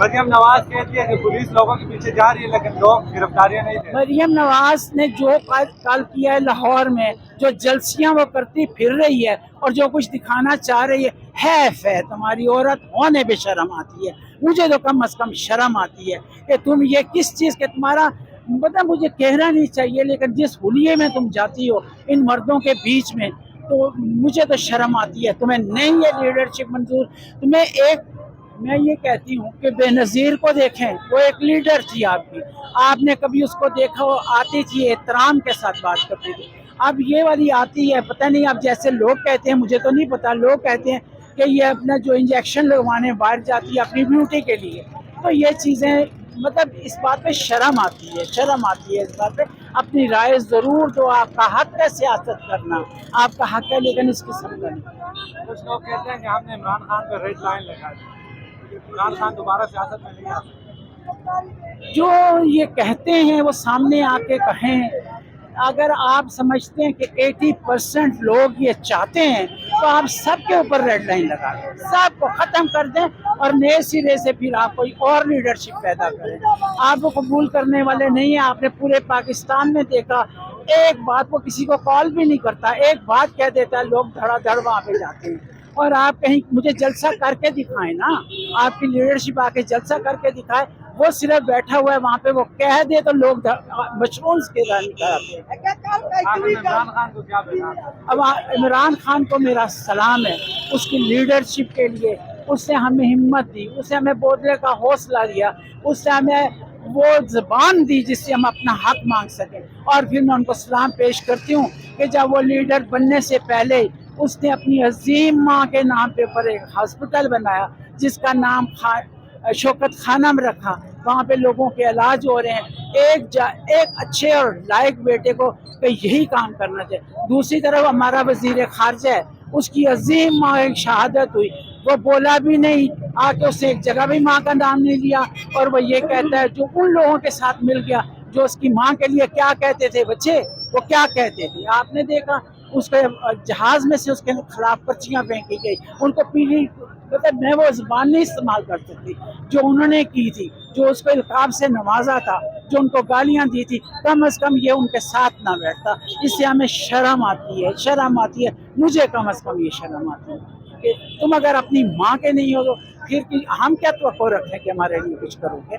मरियम नवाज कहती है कि पुलिस लोगों के पीछे जा रही है लेकिन लोग गिरफ्तारियां नहीं दे। मरियम नवाज ने जो कल किया है लाहौर में, जो जलसियां वो करती फिर रही है और जो कुछ दिखाना चाह रही है तुम्हारी औरत होने पे शर्म आती है। मुझे तो कम से कम शर्म आती है कि तुम ये किस चीज़ के तुम्हारा मतलब मुझे कहना नहीं चाहिए, लेकिन जिस हुलिये में तुम जाती हो इन मर्दों के बीच में, तो मुझे तो शर्म आती है। तुम्हें नहीं है लीडरशिप मंजूर। तुम्हें एक मैं ये कहती हूँ कि बेनज़ीर को देखें, वो एक लीडर थी आपकी, आपने कभी उसको देखा हो? आती थी, एहतराम के साथ बात करती थी। अब ये वाली आती है, पता नहीं, अब जैसे लोग कहते हैं, मुझे तो नहीं पता, लोग कहते हैं कि ये अपना जो इंजेक्शन लगवाने बाहर जाती है अपनी ब्यूटी के लिए। तो ये चीज़ें मतलब इस बात पे शर्म आती है, शर्म आती है इस बात पे। अपनी राय ज़रूर दो, आपका हक है सियासत करना, आपका हक है, लेकिन इस किस्म का नहीं। कुछ लोग कहते हैं कि हमने इमरान खान पर रेड लाइन लगा दी, इमरान खान दोबारा सियासत में नहीं आ सकते। जो ये कहते हैं वो सामने आके कहें। अगर आप समझते हैं कि 80% लोग ये चाहते हैं तो आप सबके ऊपर रेड लाइन लगा दें, सबको ख़त्म कर दें और नए सिरे से फिर आप कोई और लीडरशिप पैदा करें। आप वो कबूल करने वाले नहीं हैं। आपने पूरे पाकिस्तान में देखा, एक बात वो किसी को कॉल भी नहीं करता, एक बात कह देता है, लोग धड़ाधड़ वहाँ पे जाते हैं। और आप कहीं मुझे जलसा करके दिखाएं ना, आपकी लीडरशिप आके जलसा करके दिखाए। वो सिर्फ बैठा हुआ है वहाँ पे, वो कह दे तो लोग मशरूम के कराते हैं। इमरान खान को क्या बेकार? अब इमरान खान को मेरा सलाम है उसकी लीडरशिप के लिए। उसने हमें हिम्मत दी, उसने हमें बोलने का हौसला दिया, उसने हमें वो ज़बान दी जिससे हम अपना हक मांग सकें। और फिर मैं उनको सलाम पेश करती हूँ कि जब वो लीडर बनने से पहले उसने अपनी अजीम माँ के नाम पे पर एक हॉस्पिटल बनाया जिसका नाम शौकत खानम रखा। वहाँ पे लोगों के इलाज हो रहे हैं। एक अच्छे और लायक बेटे को यही काम करना चाहिए। दूसरी तरफ हमारा वजीर खारजा है, उसकी अजीम माँ एक शहादत हुई, वो बोला भी नहीं, आके उसने एक जगह भी माँ का नाम नहीं लिया। और वो ये कहता है जो उन लोगों के साथ मिल गया जो उसकी माँ के लिए क्या कहते थे बच्चे, वो क्या कहते थे आपने देखा। उसके जहाज में से उसके खिलाफ पर्चियाँ फेंकी गई, उनको पीली मतलब मैं वो ज़बान नहीं इस्तेमाल कर सकती जो उन्होंने की थी, जो उसको इल्काब से नवाजा था, जो उनको गालियाँ दी थी। कम से कम ये उनके साथ ना बैठता। इससे हमें शर्म आती है, शर्म आती है। मुझे कम से कम ये शर्म आती है कि तुम अगर अपनी माँ के नहीं हो तो फिर हम क्या तो रखें कि हमारे लिए कुछ करोगे।